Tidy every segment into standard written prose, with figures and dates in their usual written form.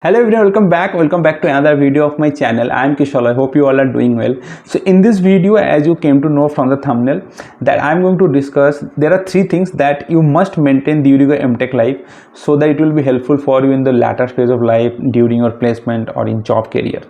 Hello everyone, welcome back to another video of my channel. I am Kishore. I hope you all are doing well. So in this video, as you came to know from the thumbnail, that I am going to discuss, there are three things that you must maintain during your M.Tech life so that it will be helpful for you in the latter phase of life during your placement or in job career.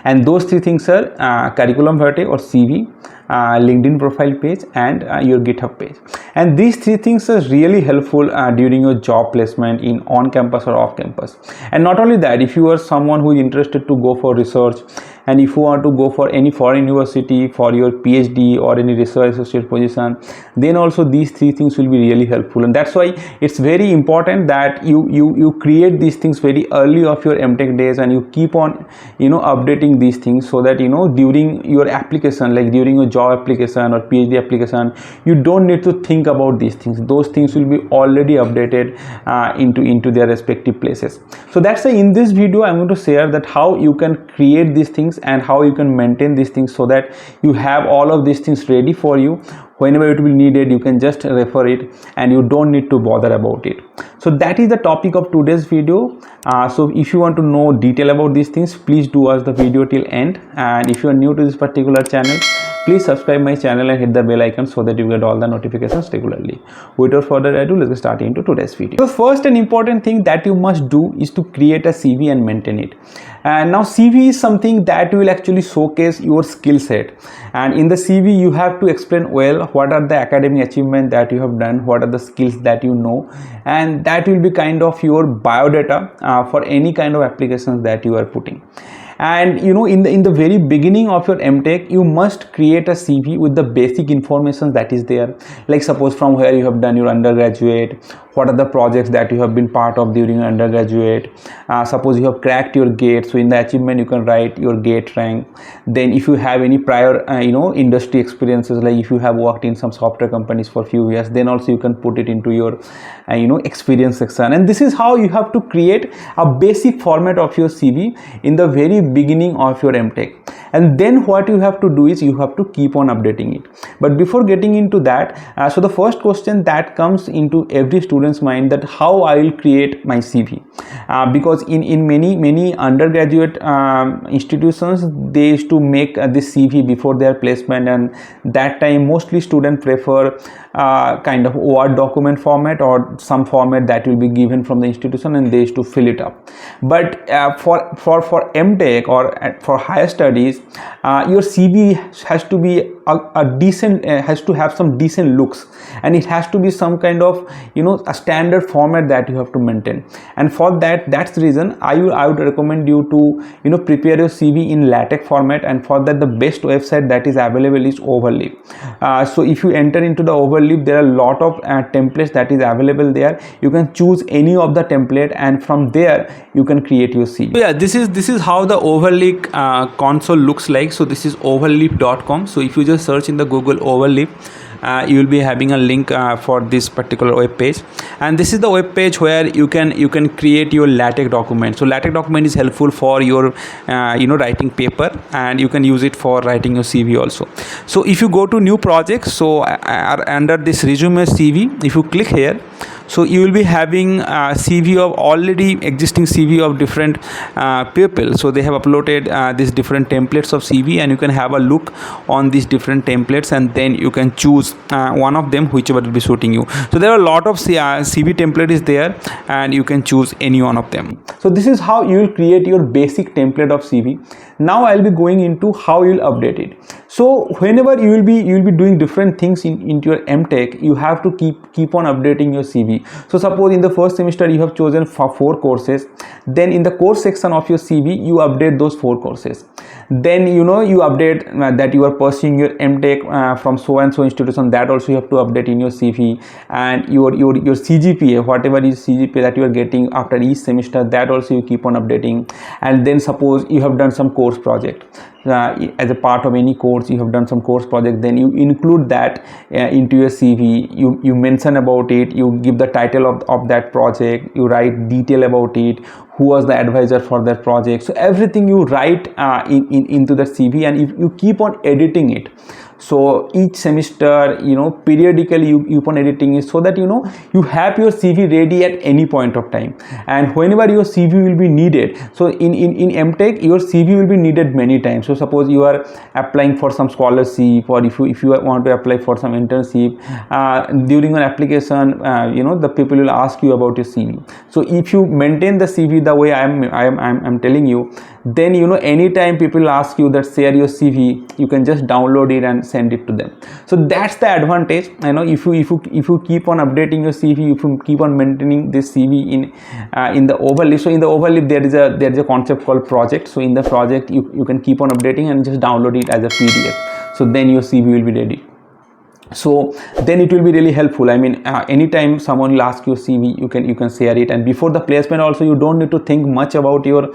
And those three things are curriculum vitae or CV, LinkedIn profile page, and your GitHub page. And these three things are really helpful during your job placement in on campus or off campus. And not only that, if you are someone who is interested to go for research, and if you want to go for any foreign university for your PhD or any research associate position, then also these three things will be really helpful. And that's why it's very important that you create these things very early of your M.Tech days, and you keep on updating these things so that during your application, like during your job application or PhD application, you don't need to think about these things. Those things will be already updated into their respective places. So that's why in this video I'm going to share that how you can create these things and how you can maintain these things so that you have all of these things ready for you. Whenever it will be needed, you can just refer it and you don't need to bother about it. So that is the topic of today's video. So if you want to know detail about these things, please do watch the video till end. And if you are new to this particular channel, please subscribe my channel and hit the bell icon so that you get all the notifications regularly. Without further ado, let's get started into today's video. The first and important thing that you must do is to create a CV and maintain it. And now CV is something that will actually showcase your skill set. And in the CV, you have to explain well what are the academic achievements that you have done, what are the skills that you know, and that will be kind of your biodata for any kind of applications that you are putting. And in the very beginning of your M.Tech, you must create a CV with the basic information that is there, like suppose from where you have done your undergraduate, what are the projects that you have been part of during your undergraduate, suppose you have cracked your gate, so in the achievement you can write your gate rank. Then if you have any prior industry experiences, like if you have worked in some software companies for a few years, then also you can put it into your experience section. And this is how you have to create a basic format of your CV in the very beginning of your M.Tech. And then what you have to do is you have to keep on updating it. But before getting into that, so the first question that comes into every student's mind, that how I will create my CV, because in many undergraduate institutions, they used to make this CV before their placement, and that time mostly students prefer kind of Word document format or some format that will be given from the institution, and they used to fill it up. But for M.Tech or for higher studies, your CV has to be a decent, has to have some decent looks, and it has to be some kind of a standard format that you have to maintain. And for that's the reason I would recommend you to prepare your CV in LaTeX format. And for that, the best website that is available is Overleaf. So if you enter into the Overleaf, there are a lot of templates that is available there. You can choose any of the template, and from there you can create your CV. So yeah, this is how the Overleaf console looks like. So this is overleaf.com. so if you just search in the Google Overleaf, you will be having a link for this particular web page. And this is the web page where you can create your LaTeX document. So LaTeX document is helpful for your writing paper, and you can use it for writing your CV also. So if you go to new project, so under this resume CV, if you click here, so you will be having a CV of already existing CV of different people. So they have uploaded these different templates of CV, and you can have a look on these different templates, and then you can choose one of them, whichever will be suiting you. So there are a lot of CV template is there, and you can choose any one of them. So this is how you will create your basic template of CV. Now I'll be going into how you'll update it. So whenever you will be doing different things into your M.Tech, you have to keep on updating your CV. So suppose in the first semester you have chosen 4 courses, then in the course section of your CV you update those 4 courses. Then you update that you are pursuing your M.Tech from so and so institution, that also you have to update in your CV. And your CGPA, whatever is CGPA that you are getting after each semester, that also you keep on updating. And then suppose you have done some course project, as a part of any course you have done some course project, then you include that into your CV. You mention about it, you give the title of that project, you write detail about it, who was the advisor for that project. So everything you write into the CV, and if you keep on editing it. So each semester, periodically you keep on editing it, so that you have your CV ready at any point of time. And whenever your CV will be needed, so in M.Tech your CV will be needed many times. So suppose you are applying for some scholarship, or if you want to apply for some internship, during an application, the people will ask you about your CV. So if you maintain the CV the way I'm telling you, then anytime people ask you that share your CV, you can just download it and send it to them. So that's the advantage. If you keep on updating your CV, if you keep on maintaining this CV in the overlay. So in the overlay there is a concept called project. So in the project you can keep on updating and just download it as a PDF. So then your CV will be ready. So then it will be really helpful. I mean, anytime someone will ask you CV, you can share it. And before the placement also, you don't need to think much about your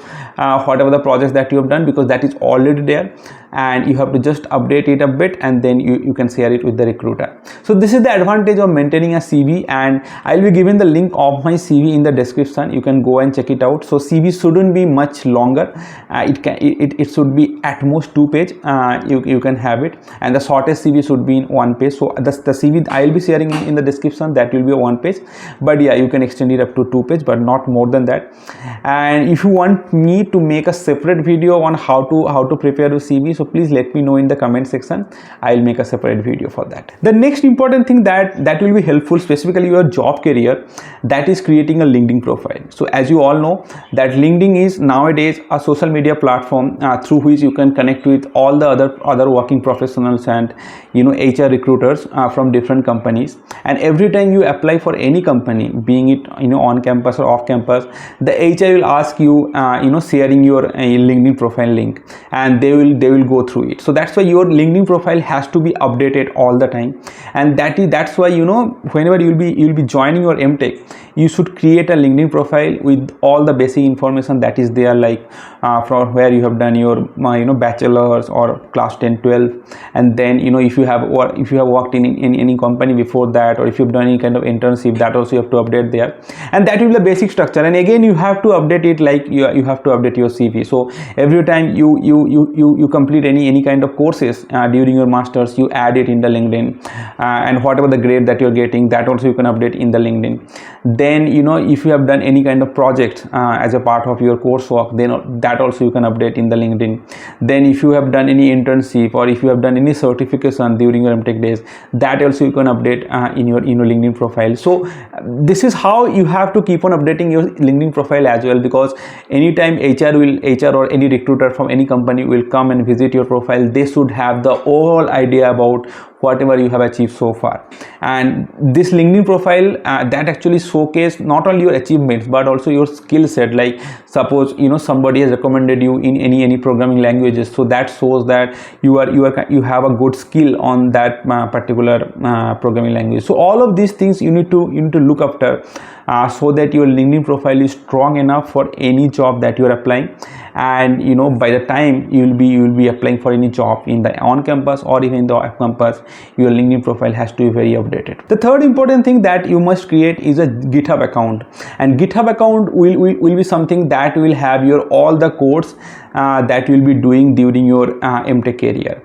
whatever the projects that you have done, because that is already there, and you have to just update it a bit, and then you can share it with the recruiter. So this is the advantage of maintaining a CV, and I'll be giving the link of my CV in the description. You can go and check it out. So CV shouldn't be much longer. It should be at most 2 page. You can have it, and the shortest CV should be in 1 page. So the CV I'll be sharing in the description, that will be a 1 page, but yeah, you can extend it up to 2 page, but not more than that. And if you want me to make a separate video on how to prepare your CV, so please let me know in the comment section. I'll make a separate video for that. The next important thing that will be helpful, specifically your job career, that is creating a LinkedIn profile. So as you all know, that LinkedIn is nowadays a social media platform through which you can connect with all the other working professionals and HR recruiters from different companies. And every time you apply for any company, being it on campus or off campus, the HR will ask you sharing your LinkedIn profile link, and they will go through it. So that's why your LinkedIn profile has to be updated all the time. And that's why whenever you'll be joining your M.Tech, you should create a LinkedIn profile with all the basic information that is there, like from where you have done your bachelor's or class 10 12, and then if you have worked in any company before that, or if you've done any kind of internship, that also you have to update there. And that will be the basic structure. And again, you have to update it like you have to update your CV. So every time you complete any kind of courses during your masters, you add it in the LinkedIn, and whatever the grade that you're getting, that also you can update in the LinkedIn. Then if you have done any kind of project as a part of your coursework, then that also you can update in the LinkedIn. Then if you have done any internship, or if you have done any certification during your M.Tech days, that also you can update in your LinkedIn profile. So this is how you have to keep on updating your LinkedIn profile as well, because anytime HR or any recruiter from any company will come and visit your profile, they should have the overall idea about whatever you have achieved so far. And this LinkedIn profile that actually showcase not only your achievements but also your skill set. Like suppose somebody has recommended you in any programming languages, so that shows that you have a good skill on that particular programming language. So all of these things you need to look after, so that your LinkedIn profile is strong enough for any job that you are applying. And by the time you will be applying for any job in the on campus or even in the off campus, your LinkedIn profile has to be very updated. The third important thing that you must create is a GitHub account. And GitHub account will be something that will have your all the codes that you will be doing during your M.Tech career.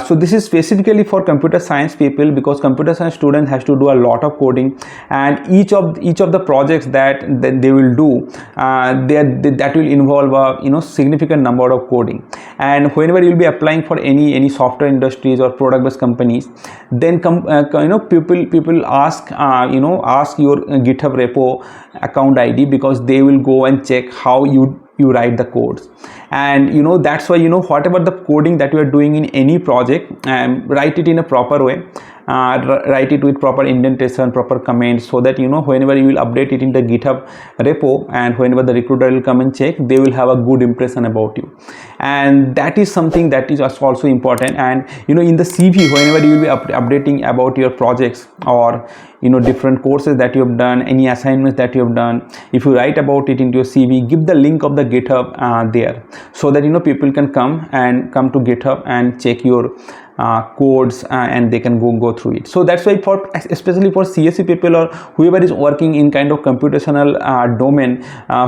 So this is specifically for computer science people, because computer science students has to do a lot of coding, and each of the projects that they will do, that will involve a significant number of coding. And whenever you will be applying for any software industries or product based companies, then people ask your GitHub repo account ID, because they will go and check how you write the codes. And that's why whatever the coding that you are doing in any project, write it in a proper way. Write it with proper indentation, proper comments, so that whenever you will update it in the GitHub repo, and whenever the recruiter will come and check, they will have a good impression about you. And that is something that is also important. And in the CV, whenever you will be updating about your projects or different courses that you have done, any assignments that you have done, if you write about it into your CV, give the link of the GitHub there, so that people can come to GitHub and check your codes, and they can go through it. So that's why for especially for CSE people or whoever is working in kind of computational domain,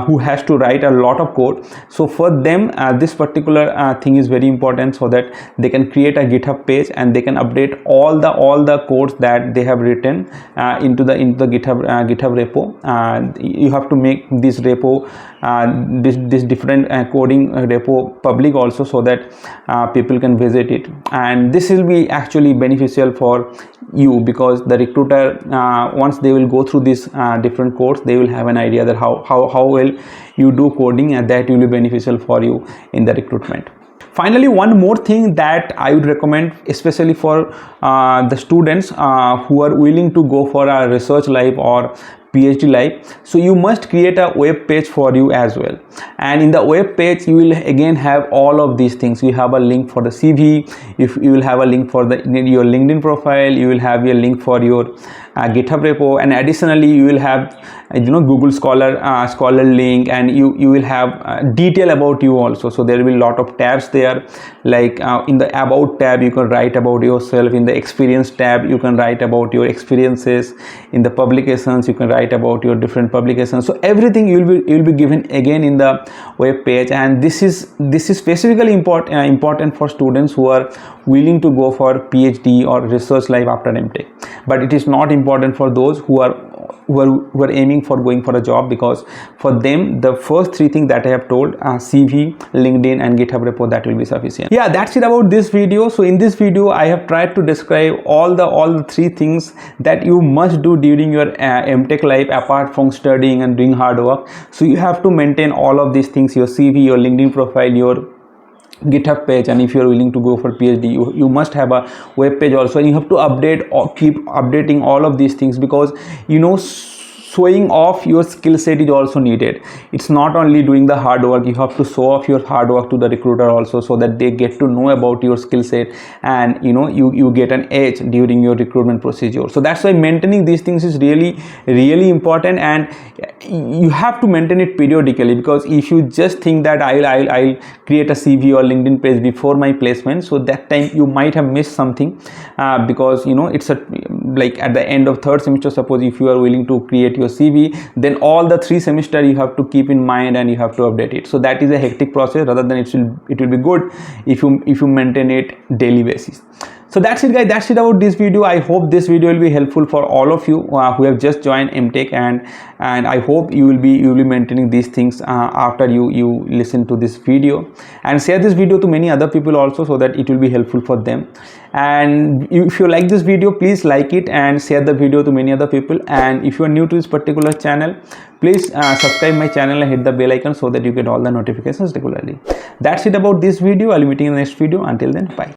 who has to write a lot of code, so for them this particular thing is very important, so that they can create a GitHub page and they can update all the codes that they have written into the GitHub repo. You have to make this repo, this different coding repo public also, so that people can visit it, and this will be actually beneficial for you, because the recruiter, once they will go through these different codes, they will have an idea that how well you do coding, and that will be beneficial for you in the recruitment. Finally, one more thing that I would recommend, especially for the students who are willing to go for a research life or PhD life, so you must create a web page for you as well. And in the web page, you will again have all of these things. You have a link for the CV, if you will have a link for your LinkedIn profile, you will have your link for your GitHub repo, and additionally you will have Google Scholar link, and you will have detail about you also. So there will be a lot of tabs there, like in the About tab you can write about yourself, in the Experience tab you can write about your experiences, in the Publications you can write about your different publications. So everything you will be given again in the web page, and this is specifically important for students who are willing to go for PhD or research life after M.Tech, but it is not important for those who are aiming for going for a job, because for them the first three things that I have told, CV, LinkedIn and GitHub repo, that will be sufficient. Yeah, that's it about this video. So in this video I have tried to describe all the three things that you must do during your M.Tech life, apart from studying and doing hard work. So you have to maintain all of these things: your CV, your LinkedIn profile, your GitHub page, and if you are willing to go for PhD, you must have a web page also, and you have to update or keep updating all of these things, because showing off your skill set is also needed. It's not only doing the hard work, you have to show off your hard work to the recruiter also, so that they get to know about your skill set, and you get an edge during your recruitment procedure. So that's why maintaining these things is really important, and you have to maintain it periodically, because if you just think that I'll create a CV or LinkedIn page before my placement, so that time you might have missed something, because it's like at the end of third semester, suppose if you are willing to create your CV, then all the 3 semesters you have to keep in mind and you have to update it. So that is a hectic process, rather than it will be good if you maintain it daily basis. So that's it guys, that's it about this video. I hope this video will be helpful for all of you who have just joined M.Tech, and I hope you will be maintaining these things after you listen to this video, and share this video to many other people also, so that it will be helpful for them. And if you like this video, please like it and share the video to many other people. And if you are new to this particular channel, please subscribe my channel and hit the bell icon, so that you get all the notifications regularly. That's it about this video. I'll be meeting in the next video. Until then, bye.